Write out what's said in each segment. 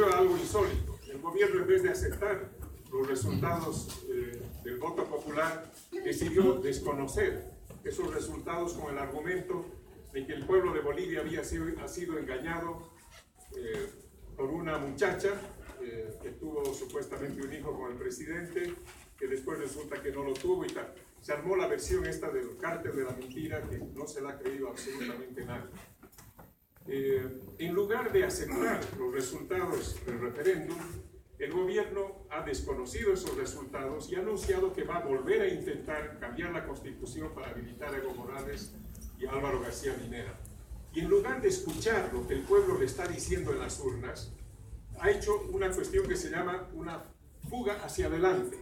ocurrió algo insólito. El gobierno, en vez de aceptar los resultados del voto popular, decidió desconocer esos resultados con el argumento de que el pueblo de Bolivia ha sido engañado por una muchacha que tuvo supuestamente un hijo con el presidente, que después resulta que no lo tuvo y tal. Se armó la versión esta del cártel de la mentira que no se la ha creído absolutamente nadie. En lugar de aceptar los resultados del referéndum, el gobierno ha desconocido esos resultados y ha anunciado que va a volver a intentar cambiar la Constitución para habilitar a Evo Morales y a Álvaro García Linera. Y en lugar de escuchar lo que el pueblo le está diciendo en las urnas, ha hecho una cuestión que se llama una fuga hacia adelante.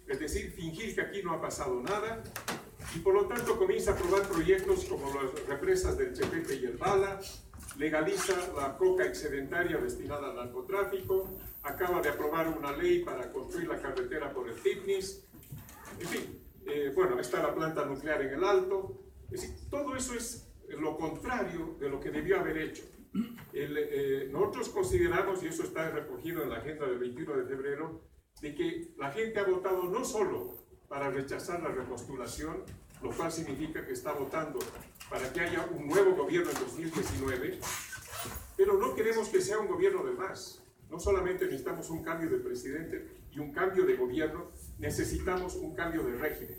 Es decir, fingir que aquí no ha pasado nada, y por lo tanto comienza a aprobar proyectos como las represas del Chepete y el Bala, legaliza la coca excedentaria destinada al narcotráfico, acaba de aprobar una ley para construir la carretera por el Tignis, en fin, bueno, está la planta nuclear en el Alto. Es decir, todo eso es lo contrario de lo que debió haber hecho. Nosotros consideramos, y eso está recogido en la agenda del 21 de febrero, de que la gente ha votado no solo para rechazar la repostulación, lo cual significa que está votando para que haya un nuevo gobierno en 2019, pero no queremos que sea un gobierno de más. No solamente necesitamos un cambio de presidente y un cambio de gobierno, necesitamos un cambio de régimen.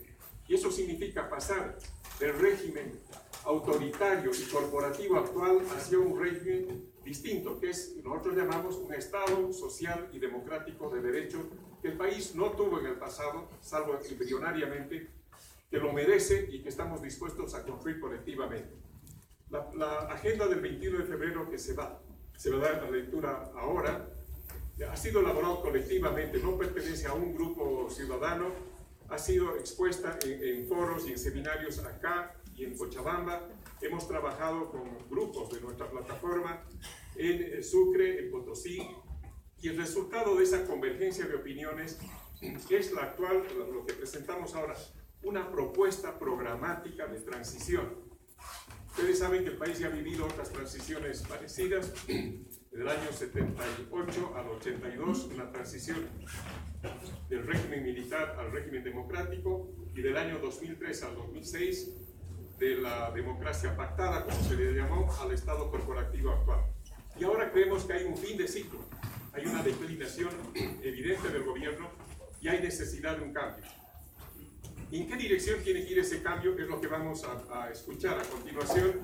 Y eso significa pasar del régimen autoritario y corporativo actual hacia un régimen distinto, que es, nosotros llamamos un Estado social y democrático de derecho, que el país no tuvo en el pasado, salvo embrionariamente, que lo merece y que estamos dispuestos a construir colectivamente. La agenda del 21 de febrero que se va a dar la lectura ahora, ha sido elaborado colectivamente, no pertenece a un grupo ciudadano, ha sido expuesta en foros y en seminarios acá y en Cochabamba. Hemos trabajado con grupos de nuestra plataforma en Sucre, en Potosí, y el resultado de esa convergencia de opiniones es la actual, lo que presentamos ahora, una propuesta programática de transición. Ustedes saben que el país ya ha vivido otras transiciones parecidas, del año 78 al 82, una transición del régimen militar al régimen democrático, y del año 2003 al 2006, de la democracia pactada, como se le llamó, al Estado corporativo actual. Y ahora creemos que hay un fin de ciclo, hay una declinación evidente del gobierno y hay necesidad de un cambio. ¿En qué dirección tiene que ir ese cambio? Es lo que vamos a escuchar a continuación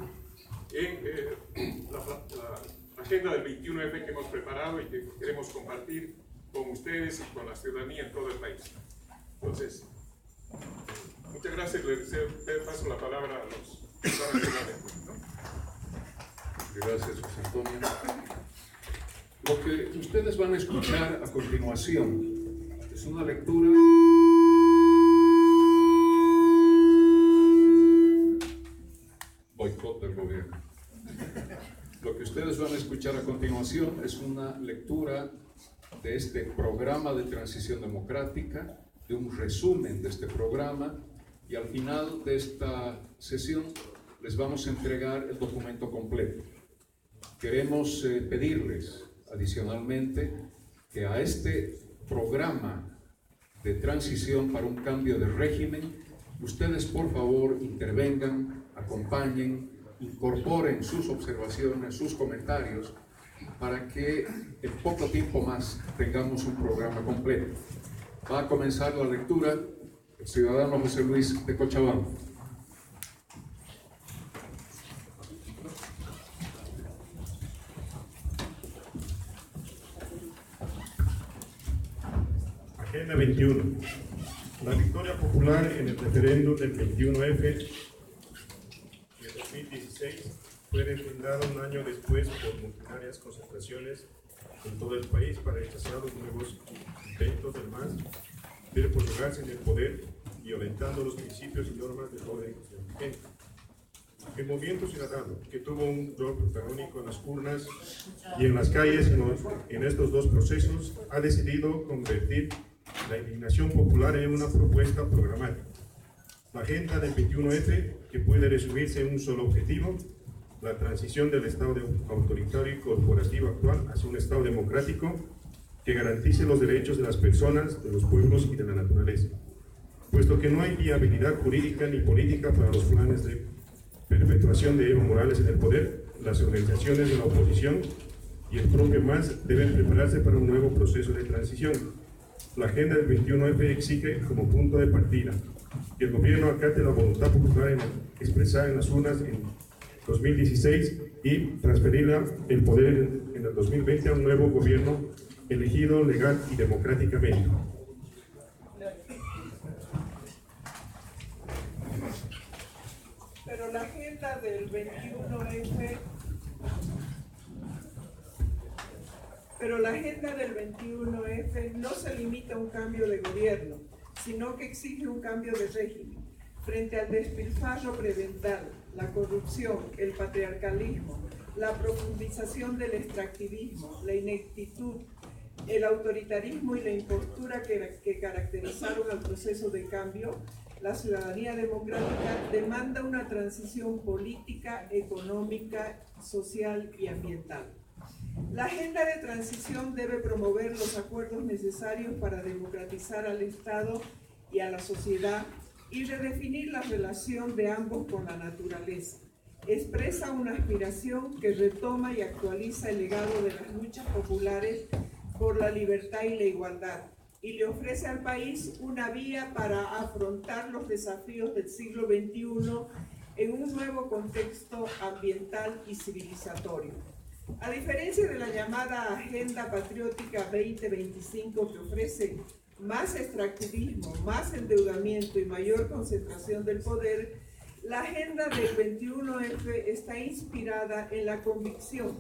en la agenda del 21F que hemos preparado y que queremos compartir con ustedes y con la ciudadanía en todo el país. Entonces, muchas gracias. Le paso la palabra a los ciudadanos. Gracias, José Antonio. Lo que ustedes van a escuchar a continuación es una lectura boicot del gobierno. Lo que ustedes van a escuchar a continuación es una lectura de este programa de transición democrática, de un resumen de este programa, y al final de esta sesión les vamos a entregar el documento completo. Queremos pedirles adicionalmente que a este programa de transición para un cambio de régimen, ustedes por favor intervengan, acompañen, incorporen sus observaciones, sus comentarios, para que en poco tiempo más tengamos un programa completo. Va a comenzar la lectura el ciudadano José Luis de Cochabamba. Agenda 21. La victoria popular en el referéndum del 21F de 2016 fue refrendada un año después por multitudinarias concentraciones en todo el país para rechazar los nuevos intentos del MAS de prolongarse en el poder, violentando los principios y normas del orden vigente. El movimiento ciudadano, que tuvo un rol protagónico en las urnas y en las calles en estos dos procesos, ha decidido convertir la indignación popular en una propuesta programática. La agenda del 21F, que puede resumirse en un solo objetivo, la transición del Estado autoritario y corporativo actual hacia un Estado democrático que garantice los derechos de las personas, de los pueblos y de la naturaleza. Puesto que no hay viabilidad jurídica ni política para los planes de perpetuación de Evo Morales en el poder, las organizaciones de la oposición y el propio MAS deben prepararse para un nuevo proceso de transición. La agenda del 21F exige como punto de partida que el gobierno acate la voluntad popular expresada en las urnas en 2016 y transferirla el poder en el 2020 a un nuevo gobierno elegido legal y democráticamente. Pero la agenda del 21F no se limita a un cambio de gobierno, sino que exige un cambio de régimen. Frente al despilfarro prebendario, la corrupción, el patriarcalismo, la profundización del extractivismo, la ineptitud, el autoritarismo y la impostura que caracterizaron al proceso de cambio, la ciudadanía democrática demanda una transición política, económica, social y ambiental. La agenda de transición debe promover los acuerdos necesarios para democratizar al Estado y a la sociedad y redefinir la relación de ambos con la naturaleza. Expresa una aspiración que retoma y actualiza el legado de las luchas populares por la libertad y la igualdad, y le ofrece al país una vía para afrontar los desafíos del siglo XXI en un nuevo contexto ambiental y civilizatorio. A diferencia de la llamada Agenda Patriótica 2025, que ofrece más extractivismo, más endeudamiento y mayor concentración del poder, la agenda del 21F está inspirada en la convicción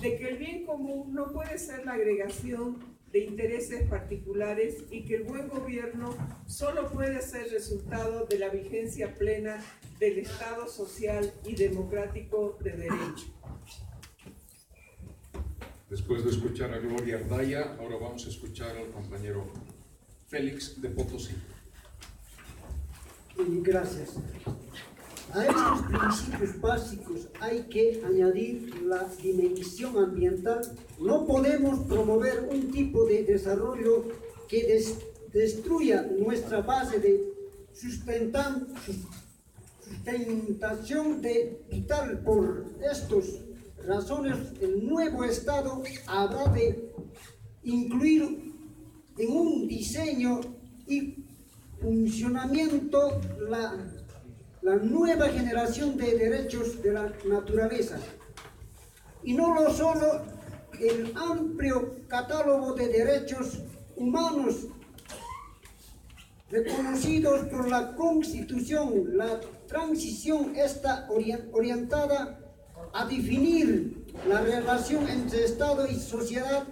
de que el bien común no puede ser la agregación de intereses particulares y que el buen gobierno solo puede ser resultado de la vigencia plena del Estado social y democrático de derecho. Después de escuchar a Gloria Ardaya, ahora vamos a escuchar al compañero Félix de Potosí. Gracias. A estos principios básicos hay que añadir la dimensión ambiental. No podemos promover un tipo de desarrollo que destruya nuestra base de sustentación vital. Por estas razones, el nuevo Estado habrá de incluir en un diseño y funcionamiento la nueva generación de derechos de la naturaleza, y no solo el amplio catálogo de derechos humanos reconocidos por la Constitución. La transición está orientada a definir la relación entre Estado y sociedad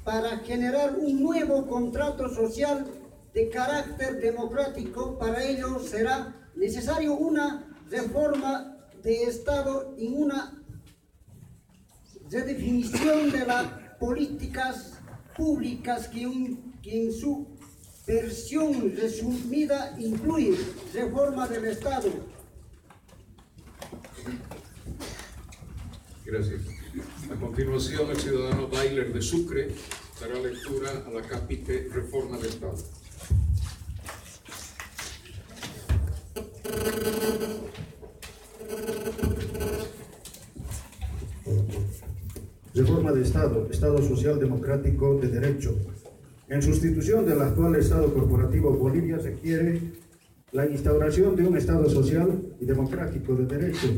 para generar un nuevo contrato social de carácter democrático. Para ello será necesario una reforma de Estado y una redefinición de las políticas públicas que en su versión resumida incluye reforma del Estado. Gracias. A continuación, el ciudadano Bailer de Sucre dará lectura a la capite Reforma del Estado. Reforma de Estado, Estado Social Democrático de Derecho. En sustitución del actual Estado corporativo, Bolivia requiere la instauración de un Estado social y democrático de derecho,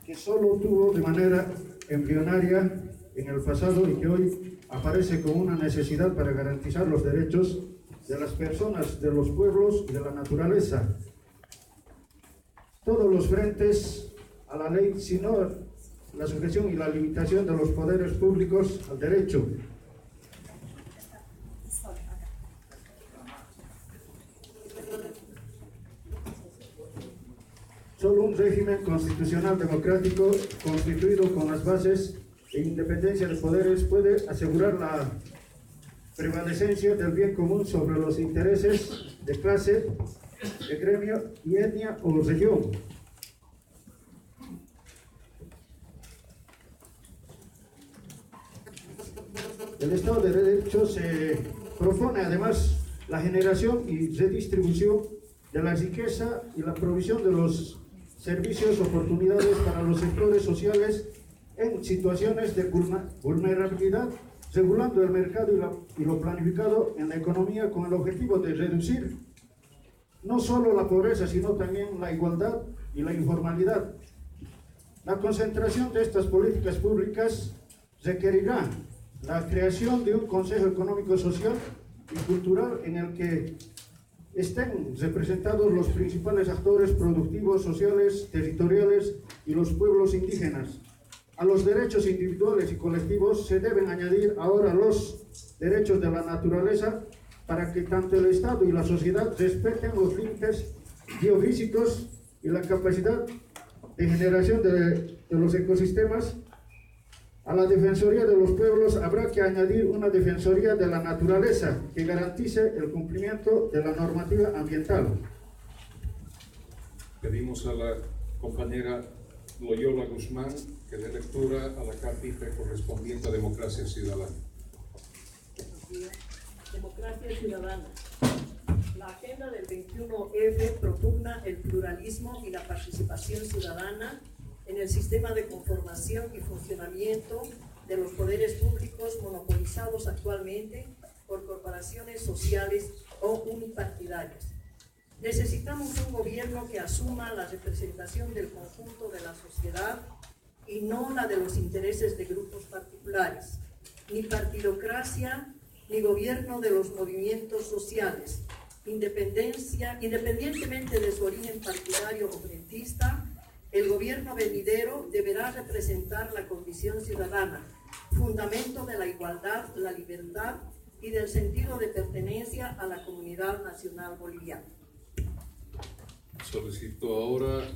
que solo tuvo de manera embrionaria en el pasado y que hoy aparece como una necesidad para garantizar los derechos de las personas, de los pueblos y de la naturaleza. Todos los frentes a la ley, sino la sujeción y la limitación de los poderes públicos al derecho. Solo un régimen constitucional democrático constituido con las bases e independencia de poderes puede asegurar la prevalecencia del bien común sobre los intereses de clase, de gremio y etnia o región. del Estado de Derecho se propone además la generación y redistribución de la riqueza y la provisión de los servicios, oportunidades para los sectores sociales en situaciones de vulnerabilidad, regulando el mercado y lo planificado en la economía con el objetivo de reducir no solo la pobreza, sino también la igualdad y la informalidad. La concentración de estas políticas públicas requerirá la creación de un Consejo Económico, Social y Cultural en el que estén representados los principales actores productivos, sociales, territoriales y los pueblos indígenas. A los derechos individuales y colectivos se deben añadir ahora los derechos de la naturaleza para que tanto el Estado y la sociedad respeten los límites biofísicos y la capacidad de generación de los ecosistemas. A la Defensoría de los Pueblos habrá que añadir una Defensoría de la Naturaleza que garantice el cumplimiento de la normativa ambiental. Pedimos a la compañera Loyola Guzmán que dé lectura a la cápita correspondiente a Democracia Ciudadana. Democracia Ciudadana. La agenda del 21F propugna el pluralismo y la participación ciudadana en el sistema de conformación y funcionamiento de los poderes públicos monopolizados actualmente por corporaciones sociales o unipartidarias. Necesitamos un gobierno que asuma la representación del conjunto de la sociedad y no la de los intereses de grupos particulares, ni partidocracia, ni gobierno de los movimientos sociales. Independientemente de su origen partidario o frentista, el gobierno venidero deberá representar la condición ciudadana, fundamento de la igualdad, la libertad y del sentido de pertenencia a la comunidad nacional boliviana. Solicito ahora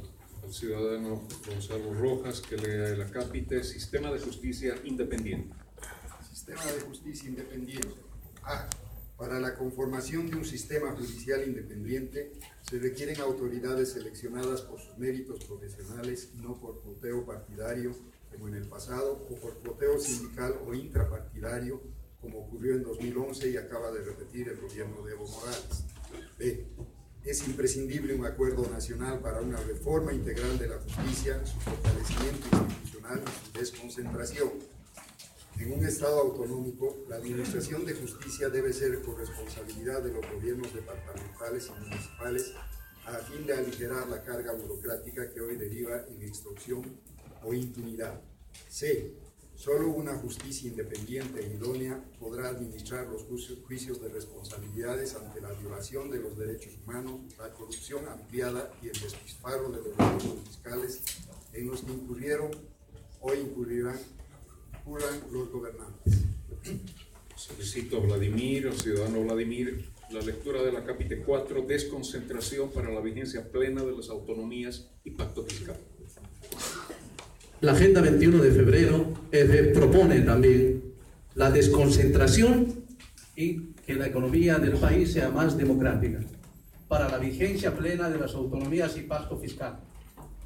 al ciudadano Gonzalo Rojas que lea el acápite Sistema de Justicia Independiente. Sistema de Justicia Independiente. A. Para la conformación de un sistema judicial independiente se requieren autoridades seleccionadas por sus méritos profesionales y no por ploteo partidario, como en el pasado, o por ploteo sindical o intrapartidario, como ocurrió en 2011 y acaba de repetir el gobierno de Evo Morales. B. Es imprescindible un acuerdo nacional para una reforma integral de la justicia, su fortalecimiento institucional y su desconcentración. En un Estado autonómico, la administración de justicia debe ser corresponsabilidad de los gobiernos departamentales y municipales a fin de aligerar la carga burocrática que hoy deriva en extorsión o impunidad. C. Solo una justicia independiente e idónea podrá administrar los juicios de responsabilidades ante la violación de los derechos humanos, la corrupción ampliada y el despilfarro de los recursos fiscales en los que incurrieron o incurrirán los gobernantes. Solicito a Vladimir, al ciudadano Vladimir, la lectura del acápite 4, Desconcentración para la vigencia plena de las autonomías y pacto fiscal. La Agenda 21 de febrero propone también la desconcentración y que la economía del país sea más democrática para la vigencia plena de las autonomías y pacto fiscal.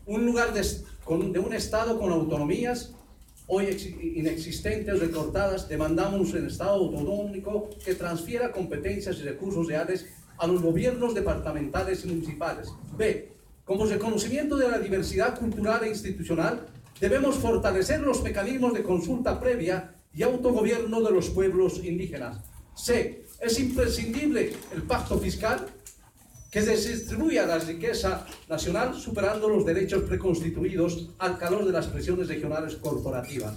Un lugar de un Estado con autonomías hoy inexistentes, recortadas. Demandamos un Estado autonómico que transfiera competencias y recursos reales a los gobiernos departamentales y municipales. B. Como reconocimiento de la diversidad cultural e institucional, debemos fortalecer los mecanismos de consulta previa y autogobierno de los pueblos indígenas. C. Es imprescindible el pacto fiscal que redistribuya la riqueza nacional superando los derechos preconstituidos al calor de las presiones regionales corporativas.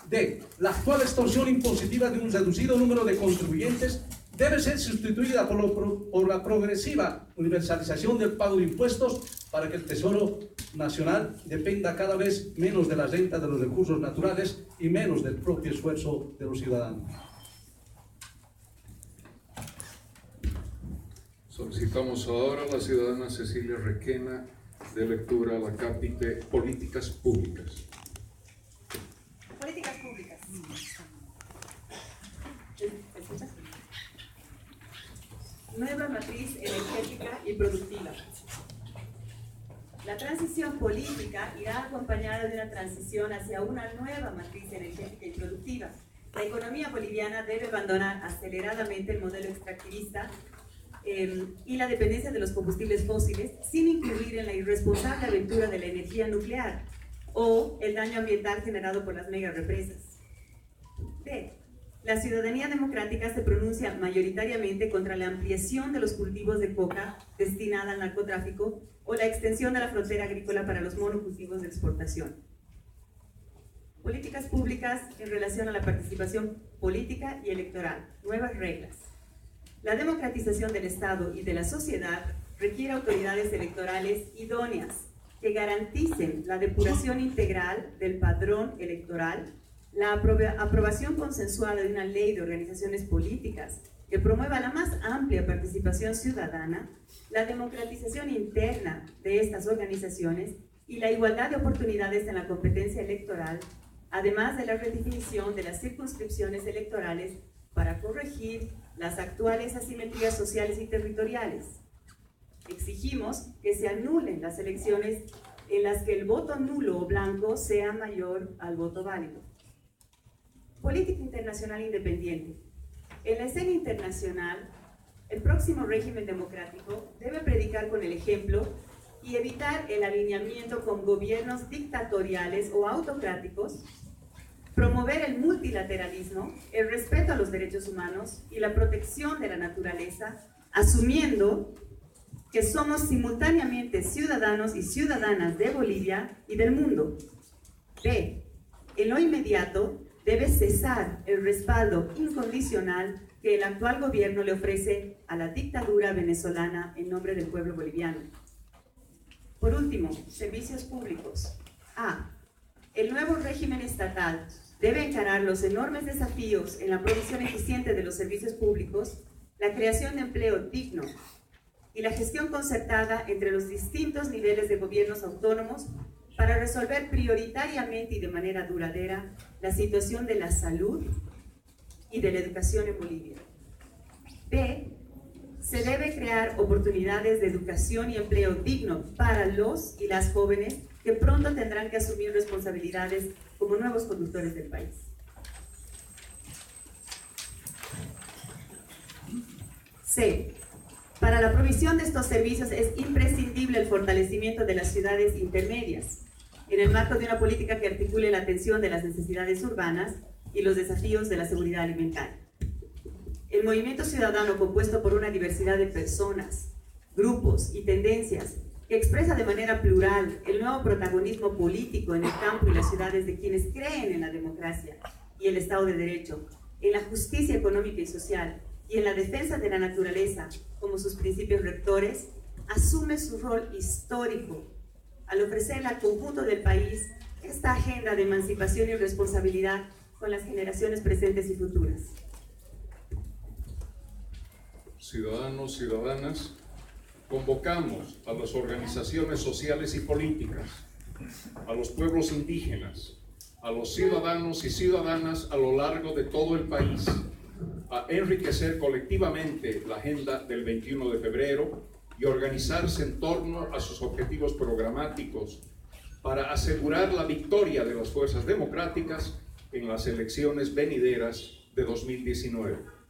D. La actual extorsión impositiva de un reducido número de contribuyentes debe ser sustituida por la progresiva universalización del pago de impuestos para que el Tesoro Nacional dependa cada vez menos de la renta de los recursos naturales y menos del propio esfuerzo de los ciudadanos. Solicitamos ahora a la ciudadana Cecilia Requena de lectura al acápite Políticas Públicas. Políticas públicas. Nueva matriz energética y productiva. La transición política irá acompañada de una transición hacia una nueva matriz energética y productiva, La economía boliviana debe abandonar aceleradamente el modelo extractivista y la dependencia de los combustibles fósiles, sin incluir en la irresponsable aventura de la energía nuclear o el daño ambiental generado por las megarepresas. B. La ciudadanía democrática se pronuncia mayoritariamente contra la ampliación de los cultivos de coca destinada al narcotráfico o la extensión de la frontera agrícola para los monocultivos de exportación. Políticas públicas en relación a la participación política y electoral. Nuevas reglas. La democratización del Estado y de la sociedad requiere autoridades electorales idóneas que garanticen la depuración integral del padrón electoral, la aprobación consensuada de una ley de organizaciones políticas que promueva la más amplia participación ciudadana, la democratización interna de estas organizaciones y la igualdad de oportunidades en la competencia electoral, además de la redefinición de las circunscripciones electorales para corregir las actuales asimetrías sociales y territoriales. Exigimos que se anulen las elecciones en las que el voto nulo o blanco sea mayor al voto válido. Política internacional independiente. En la escena internacional, el próximo régimen democrático debe predicar con el ejemplo y evitar el alineamiento con gobiernos dictatoriales o autocráticos, promover el multilateralismo, el respeto a los derechos humanos y la protección de la naturaleza, asumiendo que somos simultáneamente ciudadanos y ciudadanas de Bolivia y del mundo. B. En lo inmediato, debe cesar el respaldo incondicional que el actual gobierno le ofrece a la dictadura venezolana en nombre del pueblo boliviano. Por último, servicios públicos. A. El nuevo régimen estatal debe encarar los enormes desafíos en la provisión eficiente de los servicios públicos, la creación de empleo digno y la gestión concertada entre los distintos niveles de gobiernos autónomos para resolver prioritariamente y de manera duradera la situación de la salud y de la educación en Bolivia. B. Se debe crear oportunidades de educación y empleo digno para los y las jóvenes que pronto tendrán que asumir responsabilidades como nuevos conductores del país. C. Para la provisión de estos servicios es imprescindible el fortalecimiento de las ciudades intermedias, en el marco de una política que articule la atención de las necesidades urbanas y los desafíos de la seguridad alimentaria. El movimiento ciudadano, compuesto por una diversidad de personas, grupos y tendencias, que expresa de manera plural el nuevo protagonismo político en el campo y las ciudades de quienes creen en la democracia y el Estado de Derecho, en la justicia económica y social y en la defensa de la naturaleza como sus principios rectores, asume su rol histórico al ofrecerle al conjunto del país esta agenda de emancipación y responsabilidad con las generaciones presentes y futuras. Ciudadanos, ciudadanas, convocamos a las organizaciones sociales y políticas, a los pueblos indígenas, a los ciudadanos y ciudadanas a lo largo de todo el país, a enriquecer colectivamente la agenda del 21 de febrero y organizarse en torno a sus objetivos programáticos para asegurar la victoria de las fuerzas democráticas en las elecciones venideras de 2019.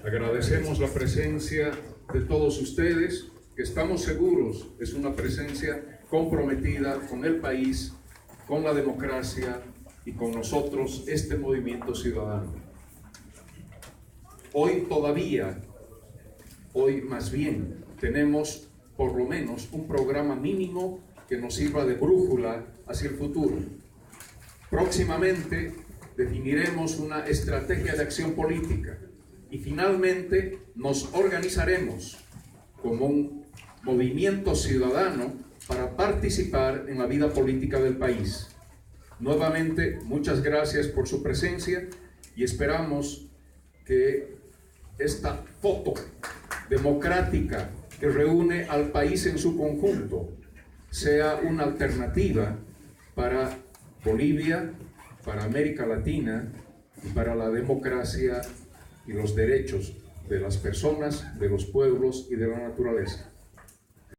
Agradecemos la presencia de todos ustedes, que estamos seguros es una presencia comprometida con el país, con la democracia y con nosotros, este movimiento ciudadano. Hoy más bien, tenemos por lo menos un programa mínimo que nos sirva de brújula hacia el futuro. Próximamente definiremos una estrategia de acción política y finalmente nos organizaremos como un movimiento ciudadano para participar en la vida política del país. Nuevamente, muchas gracias por su presencia y esperamos que esta foto democrática que reúne al país en su conjunto sea una alternativa para Bolivia para América Latina y para la democracia y los derechos de las personas, de los pueblos y de la naturaleza.